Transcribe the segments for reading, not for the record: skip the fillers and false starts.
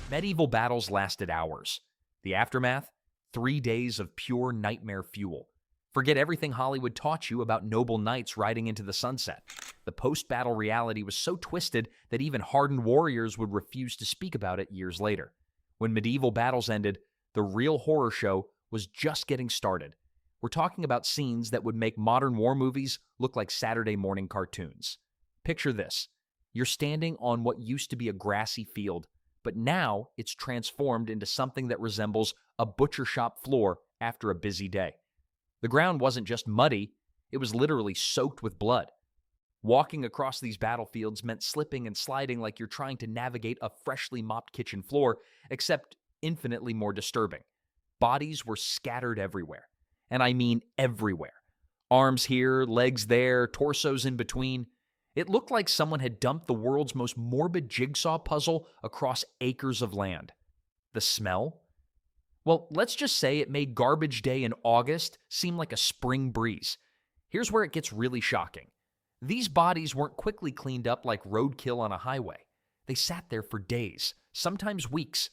Medieval battles lasted hours. The aftermath? 3 days of pure nightmare fuel. Forget everything Hollywood taught you about noble knights riding into the sunset. The post-battle reality was so twisted that even hardened warriors would refuse to speak about it years later. When medieval battles ended, the real horror show was just getting started. We're talking about scenes that would make modern war movies look like Saturday morning cartoons. Picture this. You're standing on what used to be a grassy field, but now it's transformed into something that resembles a butcher shop floor after a busy day. The ground wasn't just muddy, it was literally soaked with blood. Walking across these battlefields meant slipping and sliding like you're trying to navigate a freshly mopped kitchen floor, except infinitely more disturbing. Bodies were scattered everywhere. And I mean everywhere. Arms here, legs there, torsos in between. It looked like someone had dumped the world's most morbid jigsaw puzzle across acres of land. The smell? Well, let's just say it made garbage day in August seem like a spring breeze. Here's where it gets really shocking. These bodies weren't quickly cleaned up like roadkill on a highway. They sat there for days, sometimes weeks.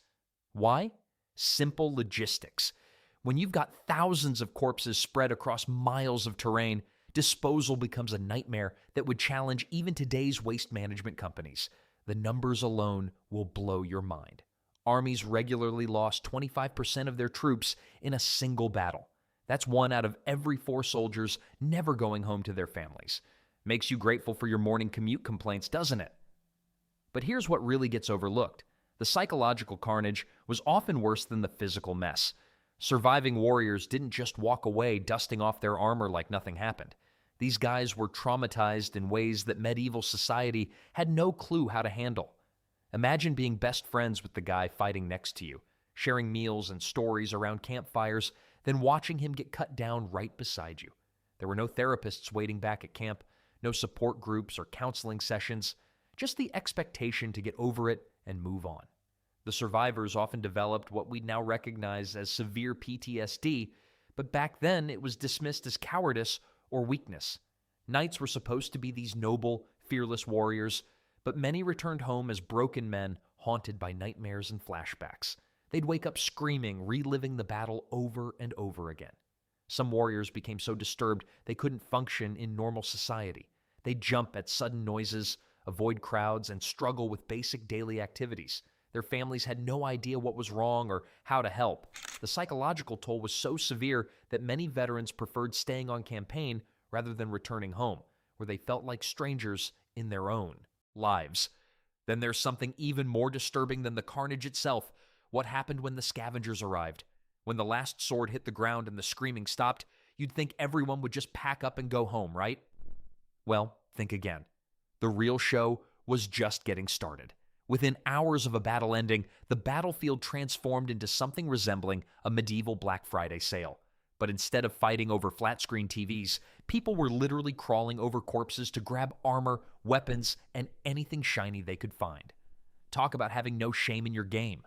Why? Simple logistics. When you've got thousands of corpses spread across miles of terrain, disposal becomes a nightmare that would challenge even today's waste management companies. The numbers alone will blow your mind. Armies regularly lost 25% of their troops in a single battle. That's 1 out of every 4 soldiers never going home to their families. Makes you grateful for your morning commute complaints, doesn't it? But here's what really gets overlooked. The psychological carnage was often worse than the physical mess. Surviving warriors didn't just walk away dusting off their armor like nothing happened. These guys were traumatized in ways that medieval society had no clue how to handle. Imagine being best friends with the guy fighting next to you, sharing meals and stories around campfires, then watching him get cut down right beside you. There were no therapists waiting back at camp, no support groups or counseling sessions, just the expectation to get over it and move on. The survivors often developed what we now recognize as severe PTSD, but back then it was dismissed as cowardice or weakness. Knights were supposed to be these noble, fearless warriors, but many returned home as broken men haunted by nightmares and flashbacks. They'd wake up screaming, reliving the battle over and over again. Some warriors became so disturbed they couldn't function in normal society. They'd jump at sudden noises, avoid crowds, and struggle with basic daily activities. Their families had no idea what was wrong or how to help. The psychological toll was so severe that many veterans preferred staying on campaign rather than returning home, where they felt like strangers in their own lives. Then there's something even more disturbing than the carnage itself. What happened when the scavengers arrived? When the last sword hit the ground and the screaming stopped, you'd think everyone would just pack up and go home, right? Well, think again. The real show was just getting started. Within hours of a battle ending, the battlefield transformed into something resembling a medieval Black Friday sale. But instead of fighting over flat-screen TVs, people were literally crawling over corpses to grab armor, weapons, and anything shiny they could find. Talk about having no shame in your game.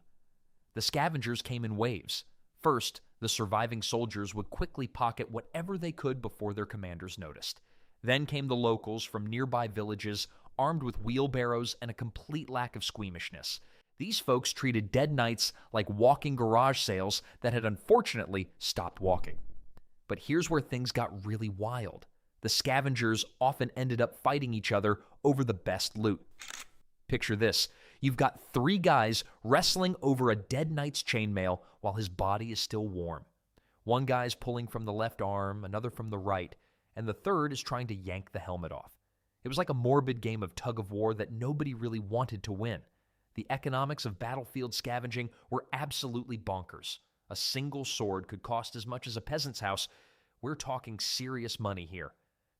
The scavengers came in waves. First, the surviving soldiers would quickly pocket whatever they could before their commanders noticed. Then came the locals from nearby villages, armed with wheelbarrows and a complete lack of squeamishness. These folks treated dead knights like walking garage sales that had unfortunately stopped walking. But here's where things got really wild. The scavengers often ended up fighting each other over the best loot. Picture this. You've got 3 guys wrestling over a dead knight's chainmail while his body is still warm. One guy's pulling from the left arm, another from the right, and the third is trying to yank the helmet off. It was like a morbid game of tug-of-war that nobody really wanted to win. The economics of battlefield scavenging were absolutely bonkers. A single sword could cost as much as a peasant's house. We're talking serious money here.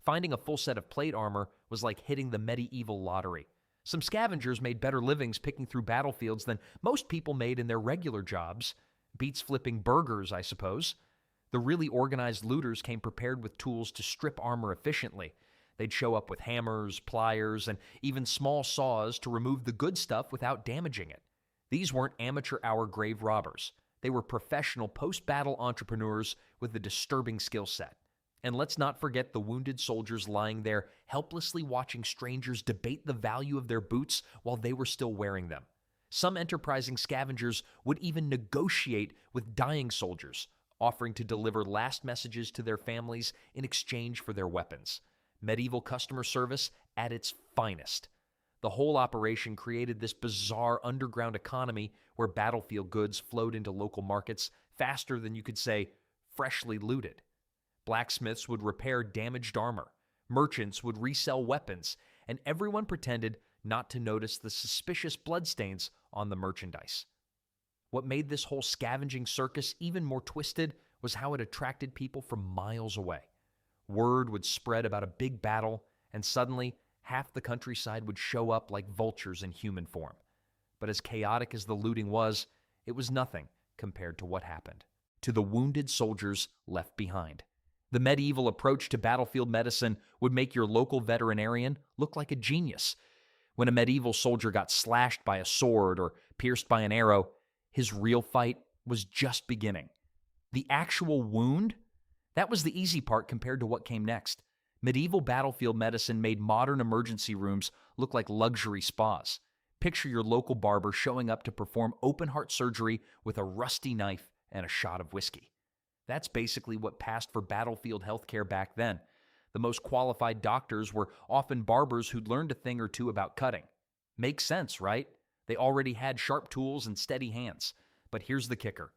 Finding a full set of plate armor was like hitting the medieval lottery. Some scavengers made better livings picking through battlefields than most people made in their regular jobs. Beats flipping burgers, I suppose. The really organized looters came prepared with tools to strip armor efficiently. They'd show up with hammers, pliers, and even small saws to remove the good stuff without damaging it. These weren't amateur-hour grave robbers. They were professional post-battle entrepreneurs with a disturbing skill set. And let's not forget the wounded soldiers lying there, helplessly watching strangers debate the value of their boots while they were still wearing them. Some enterprising scavengers would even negotiate with dying soldiers, offering to deliver last messages to their families in exchange for their weapons. Medieval customer service at its finest. The whole operation created this bizarre underground economy where battlefield goods flowed into local markets faster than you could say freshly looted. Blacksmiths would repair damaged armor, merchants would resell weapons, and everyone pretended not to notice the suspicious bloodstains on the merchandise. What made this whole scavenging circus even more twisted was how it attracted people from miles away. Word would spread about a big battle, and suddenly half the countryside would show up like vultures in human form. But as chaotic as the looting was, it was nothing compared to what happened to the wounded soldiers left behind. The medieval approach to battlefield medicine would make your local veterinarian look like a genius. When a medieval soldier got slashed by a sword or pierced by an arrow, his real fight was just beginning. The actual wound? That was the easy part compared to what came next. Medieval battlefield medicine made modern emergency rooms look like luxury spas. Picture your local barber showing up to perform open-heart surgery with a rusty knife and a shot of whiskey. That's basically what passed for battlefield healthcare back then. The most qualified doctors were often barbers who'd learned a thing or two about cutting. Makes sense, right? They already had sharp tools and steady hands. But here's the kicker.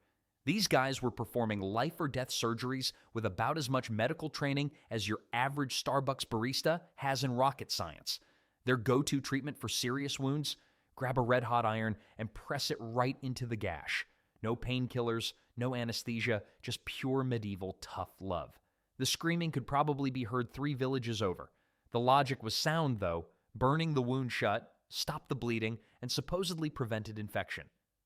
These guys were performing life or death surgeries with about as much medical training as your average Starbucks barista has in rocket science. Their go-to treatment for serious wounds? Grab a red-hot iron and press it right into the gash. No painkillers, no anesthesia, just pure medieval tough love. The screaming could probably be heard 3 villages over. The logic was sound, though. Burning the wound shut stopped the bleeding and supposedly prevented infection.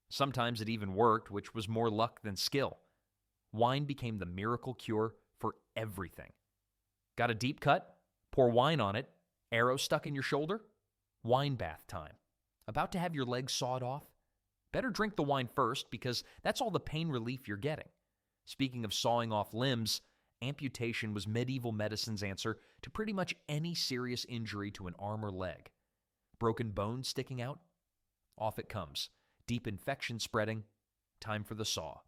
Sometimes it even worked, which was more luck than skill. Wine became the miracle cure for everything. Got a deep cut? Pour wine on it. Arrow stuck in your shoulder? Wine bath time. About to have your legs sawed off? Better drink the wine first, because that's all the pain relief you're getting. Speaking of sawing off limbs, amputation was medieval medicine's answer to pretty much any serious injury to an arm or leg. Broken bones sticking out? Off it comes. Deep infection spreading? Time for the saw.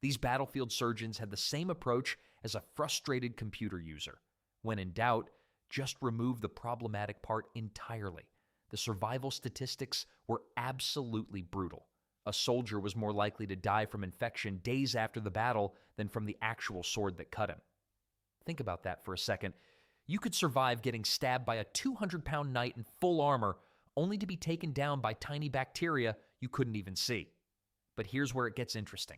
These battlefield surgeons had the same approach as a frustrated computer user. When in doubt, just remove the problematic part entirely. The survival statistics were absolutely brutal. A soldier was more likely to die from infection days after the battle than from the actual sword that cut him. Think about that for a second. You could survive getting stabbed by a 200-pound knight in full armor, only to be taken down by tiny bacteria you couldn't even see. But here's where it gets interesting.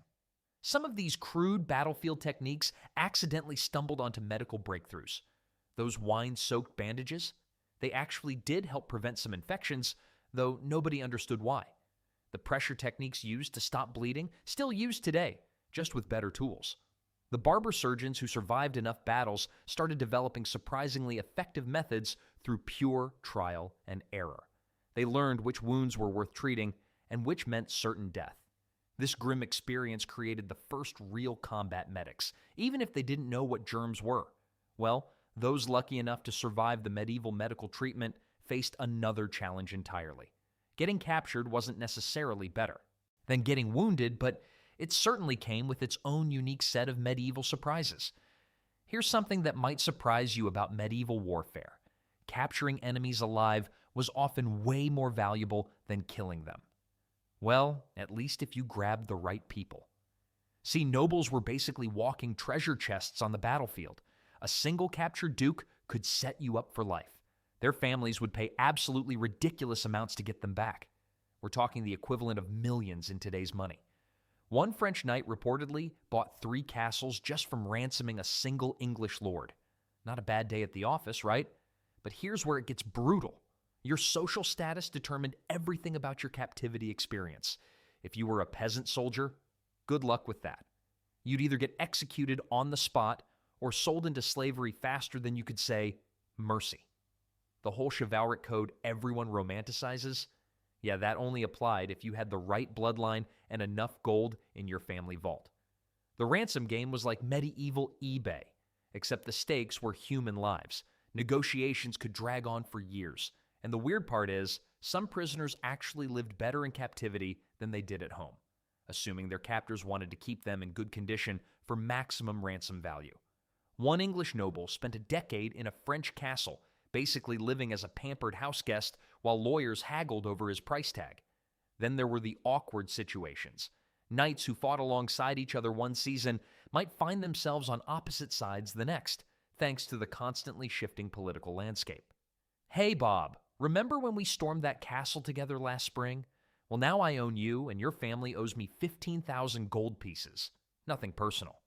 Some of these crude battlefield techniques accidentally stumbled onto medical breakthroughs. Those wine-soaked bandages? They actually did help prevent some infections, though nobody understood why. The pressure techniques used to stop bleeding still used today, just with better tools. The barber surgeons who survived enough battles started developing surprisingly effective methods through pure trial and error. They learned which wounds were worth treating and which meant certain death. This grim experience created the first real combat medics, even if they didn't know what germs were. Well, those lucky enough to survive the medieval medical treatment faced another challenge entirely. Getting captured wasn't necessarily better than getting wounded, but it certainly came with its own unique set of medieval surprises. Here's something that might surprise you about medieval warfare. Capturing enemies alive was often way more valuable than killing them. Well, at least if you grabbed the right people. See, nobles were basically walking treasure chests on the battlefield. A single captured duke could set you up for life. Their families would pay absolutely ridiculous amounts to get them back. We're talking the equivalent of millions in today's money. One French knight reportedly bought 3 castles just from ransoming a single English lord. Not a bad day at the office, right? But here's where it gets brutal. Your social status determined everything about your captivity experience. If you were a peasant soldier, good luck with that. You'd either get executed on the spot or sold into slavery faster than you could say, mercy. The whole chivalric code everyone romanticizes, yeah, that only applied if you had the right bloodline and enough gold in your family vault. The ransom game was like medieval eBay, except the stakes were human lives. Negotiations could drag on for years. And the weird part is, Some prisoners actually lived better in captivity than they did at home, assuming their captors wanted to keep them in good condition for maximum ransom value. One English noble spent a decade in a French castle, basically living as a pampered houseguest while lawyers haggled over his price tag. Then there were the awkward situations. Knights who fought alongside each other one season might find themselves on opposite sides the next, thanks to the constantly shifting political landscape. Hey, Bob, remember when we stormed that castle together last spring? Well, now I own you, and your family owes me 15,000 gold pieces. Nothing personal.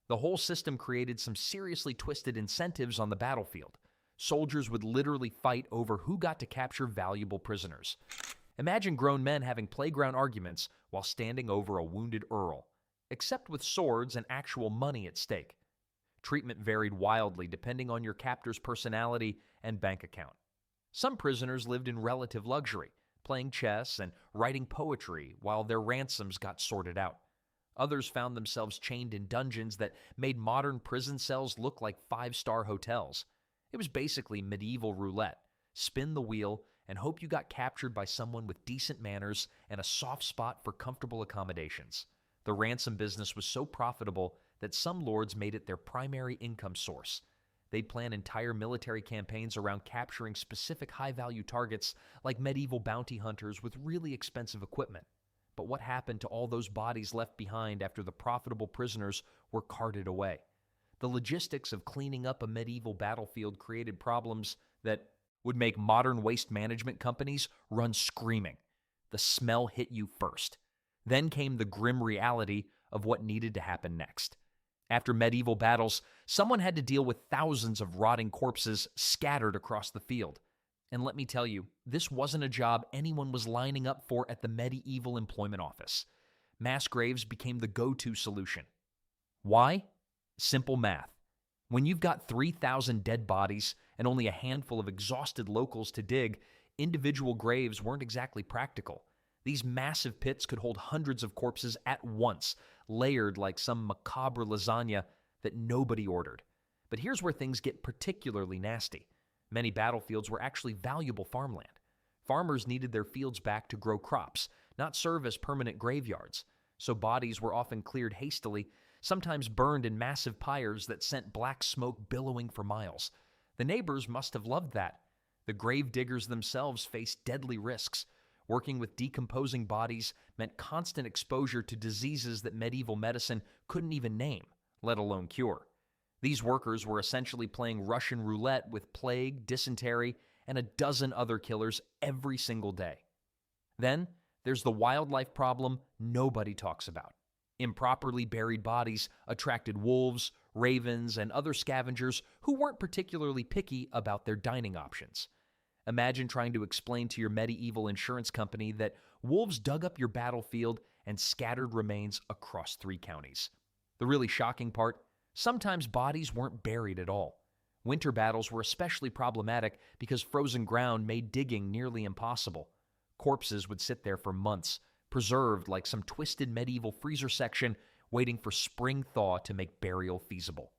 The whole system created some seriously twisted incentives on the battlefield. Soldiers would literally fight over who got to capture valuable prisoners. Imagine grown men having playground arguments while standing over a wounded earl, except with swords and actual money at stake. Treatment varied wildly depending on your captor's personality and bank account. Some prisoners lived in relative luxury, playing chess and writing poetry while their ransoms got sorted out. Others found themselves chained in dungeons that made modern prison cells look like five-star hotels. It was basically medieval roulette. Spin the wheel and hope you got captured by someone with decent manners and a soft spot for comfortable accommodations. The ransom business was so profitable that some lords made it their primary income source. They'd plan entire military campaigns around capturing specific high-value targets like medieval bounty hunters with really expensive equipment. But what happened to all those bodies left behind after the profitable prisoners were carted away? The logistics of cleaning up a medieval battlefield created problems that would make modern waste management companies run screaming. The smell hit you first. Then came the grim reality of what needed to happen next. After medieval battles, someone had to deal with thousands of rotting corpses scattered across the field. And let me tell you, this wasn't a job anyone was lining up for at the medieval employment office. Mass graves became the go-to solution. Why? Simple math. When you've got 3,000 dead bodies and only a handful of exhausted locals to dig, individual graves weren't exactly practical. These massive pits could hold hundreds of corpses at once, layered like some macabre lasagna that nobody ordered. But here's where things get particularly nasty. Many battlefields were actually valuable farmland. Farmers needed their fields back to grow crops, not serve as permanent graveyards. So bodies were often cleared hastily, sometimes burned in massive pyres that sent black smoke billowing for miles. The neighbors must have loved that. The grave diggers themselves faced deadly risks. Working with decomposing bodies meant constant exposure to diseases that medieval medicine couldn't even name, let alone cure. These workers were essentially playing Russian roulette with plague, dysentery, and a dozen other killers every single day. Then there's the wildlife problem nobody talks about. Improperly buried bodies attracted wolves, ravens, and other scavengers who weren't particularly picky about their dining options. Imagine trying to explain to your medieval insurance company that wolves dug up your battlefield and scattered remains across 3 counties. The really shocking part, sometimes bodies weren't buried at all. Winter battles were especially problematic because frozen ground made digging nearly impossible. Corpses would sit there for months, preserved like some twisted medieval freezer section, waiting for spring thaw to make burial feasible.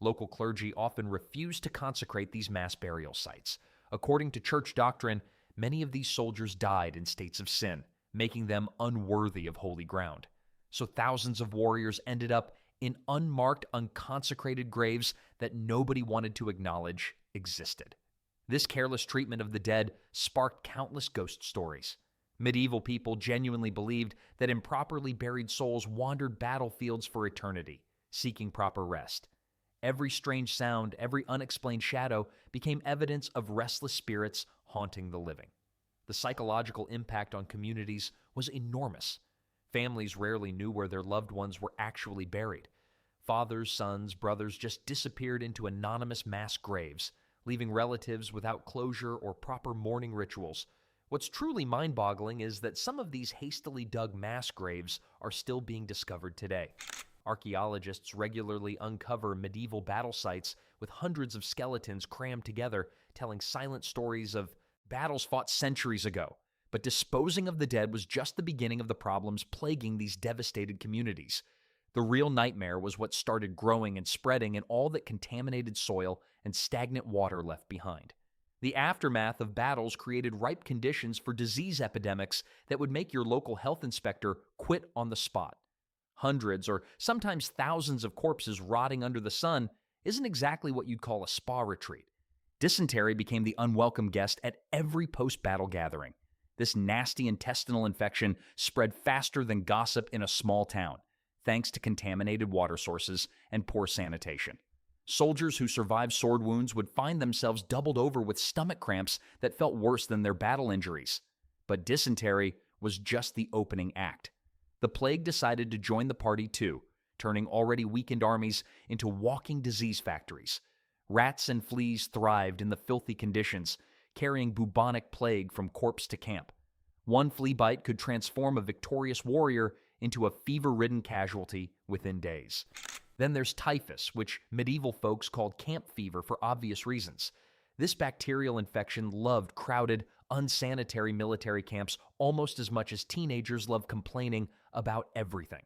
Local clergy often refused to consecrate these mass burial sites. According to church doctrine, many of these soldiers died in states of sin, making them unworthy of holy ground. So thousands of warriors ended up in unmarked, unconsecrated graves that nobody wanted to acknowledge existed. This careless treatment of the dead sparked countless ghost stories. Medieval people genuinely believed that improperly buried souls wandered battlefields for eternity, seeking proper rest. Every strange sound, every unexplained shadow became evidence of restless spirits haunting the living. The psychological impact on communities was enormous. Families rarely knew where their loved ones were actually buried. Fathers, sons, brothers just disappeared into anonymous mass graves, leaving relatives without closure or proper mourning rituals. What's truly mind-boggling is that some of these hastily dug mass graves are still being discovered today. Archaeologists regularly uncover medieval battle sites with hundreds of skeletons crammed together, telling silent stories of battles fought centuries ago. But disposing of the dead was just the beginning of the problems plaguing these devastated communities. The real nightmare was what started growing and spreading in all that contaminated soil and stagnant water left behind. The aftermath of battles created ripe conditions for disease epidemics that would make your local health inspector quit on the spot. Hundreds or sometimes thousands of corpses rotting under the sun isn't exactly what you'd call a spa retreat. Dysentery became the unwelcome guest at every post-battle gathering. This nasty intestinal infection spread faster than gossip in a small town, thanks to contaminated water sources and poor sanitation. Soldiers who survived sword wounds would find themselves doubled over with stomach cramps that felt worse than their battle injuries. But dysentery was just the opening act. The plague decided to join the party too, turning already weakened armies into walking disease factories. Rats and fleas thrived in the filthy conditions, carrying bubonic plague from corpse to camp. One flea bite could transform a victorious warrior into a fever-ridden casualty within days. Then there's typhus, which medieval folks called camp fever for obvious reasons. This bacterial infection loved crowded, unsanitary military camps almost as much as teenagers love complaining about everything.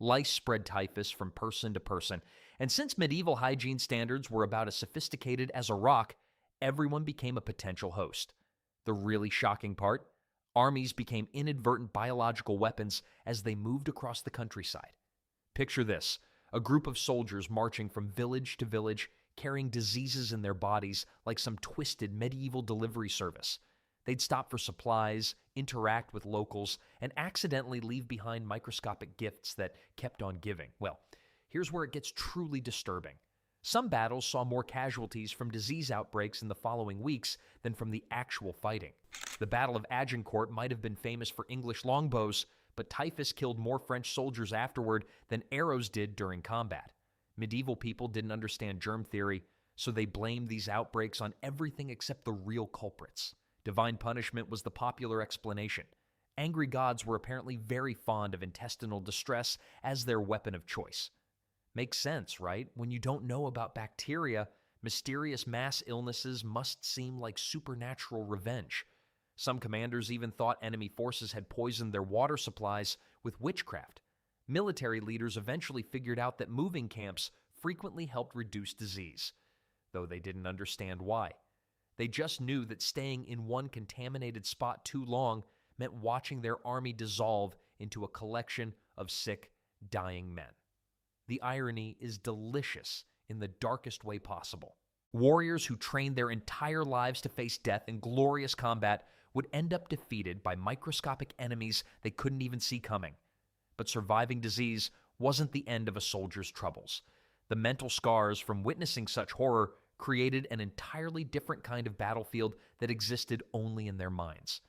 Lice spread typhus from person to person, and since medieval hygiene standards were about as sophisticated as a rock, everyone became a potential host. The really shocking part? Armies became inadvertent biological weapons as they moved across the countryside. Picture this: a group of soldiers marching from village to village, carrying diseases in their bodies like some twisted medieval delivery service. They'd stop for supplies, interact with locals, and accidentally leave behind microscopic gifts that kept on giving. Well, here's where it gets truly disturbing. Some battles saw more casualties from disease outbreaks in the following weeks than from the actual fighting. The Battle of Agincourt might have been famous for English longbows, but typhus killed more French soldiers afterward than arrows did during combat. Medieval people didn't understand germ theory, so they blamed these outbreaks on everything except the real culprits. Divine punishment was the popular explanation. Angry gods were apparently very fond of intestinal distress as their weapon of choice. Makes sense, right? When you don't know about bacteria, mysterious mass illnesses must seem like supernatural revenge. Some commanders even thought enemy forces had poisoned their water supplies with witchcraft. Military leaders eventually figured out that moving camps frequently helped reduce disease, though they didn't understand why. They just knew that staying in one contaminated spot too long meant watching their army dissolve into a collection of sick, dying men. The irony is delicious in the darkest way possible. Warriors who trained their entire lives to face death in glorious combat would end up defeated by microscopic enemies they couldn't even see coming. But surviving disease wasn't the end of a soldier's troubles. The mental scars from witnessing such horror created an entirely different kind of battlefield that existed only in their minds.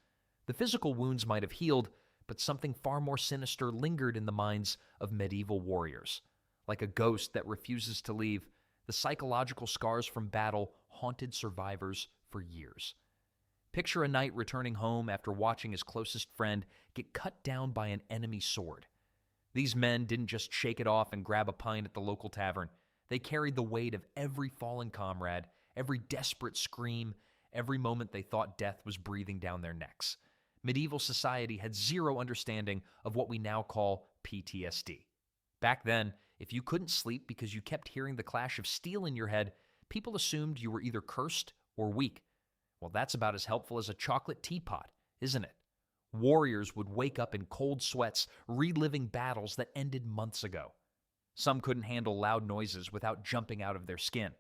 The physical wounds might have healed, but something far more sinister lingered in the minds of medieval warriors. Like a ghost that refuses to leave, the psychological scars from battle haunted survivors for years. Picture a knight returning home after watching his closest friend get cut down by an enemy sword. These men didn't just shake it off and grab a pint at the local tavern. They carried the weight of every fallen comrade, every desperate scream, every moment they thought death was breathing down their necks. Medieval society had zero understanding of what we now call PTSD. Back then, if you couldn't sleep because you kept hearing the clash of steel in your head, people assumed you were either cursed or weak. Well, that's about as helpful as a chocolate teapot, isn't it? Warriors would wake up in cold sweats, reliving battles that ended months ago. Some couldn't handle loud noises without jumping out of their skin.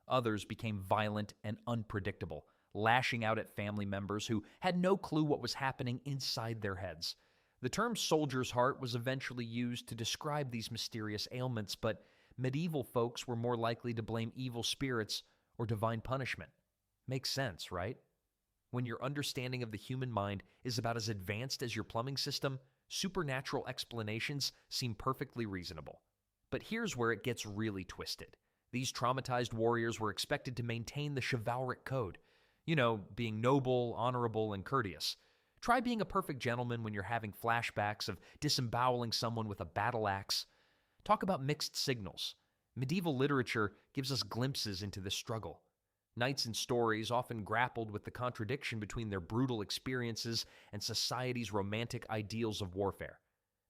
Others became violent and unpredictable, lashing out at family members who had no clue what was happening inside their heads. The term soldier's heart was eventually used to describe these mysterious ailments, but medieval folks were more likely to blame evil spirits or divine punishment. Makes sense, right? When your understanding of the human mind is about as advanced as your plumbing system, supernatural explanations seem perfectly reasonable. But here's where it gets really twisted. These traumatized warriors were expected to maintain the chivalric code. You know, being noble, honorable, and courteous. Try being a perfect gentleman when you're having flashbacks of disemboweling someone with a battle axe. Talk about mixed signals. Medieval literature gives us glimpses into this struggle. Knights and stories often grappled with the contradiction between their brutal experiences and society's romantic ideals of warfare.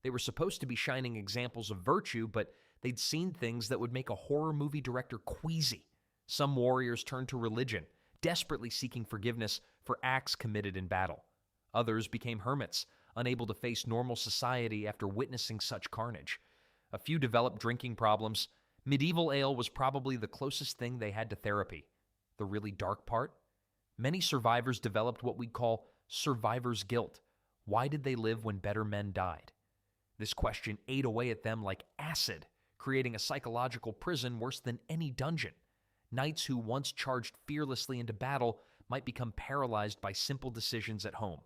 They were supposed to be shining examples of virtue, but they'd seen things that would make a horror movie director queasy. Some warriors turned to religion, desperately seeking forgiveness for acts committed in battle. Others became hermits, unable to face normal society after witnessing such carnage. A few developed drinking problems. Medieval ale was probably the closest thing they had to therapy. The really dark part? Many survivors developed what we'd call survivor's guilt. Why did they live when better men died? This question ate away at them like acid, creating a psychological prison worse than any dungeon. Knights who once charged fearlessly into battle might become paralyzed by simple decisions at home.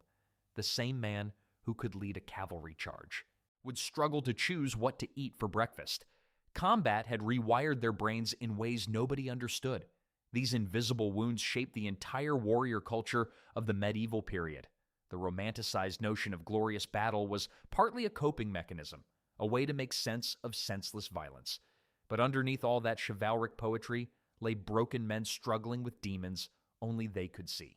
The same man who could lead a cavalry charge would struggle to choose what to eat for breakfast. Combat had rewired their brains in ways nobody understood. These invisible wounds shaped the entire warrior culture of the medieval period. The romanticized notion of glorious battle was partly a coping mechanism, a way to make sense of senseless violence. But underneath all that chivalric poetry lay broken men struggling with demons only they could see.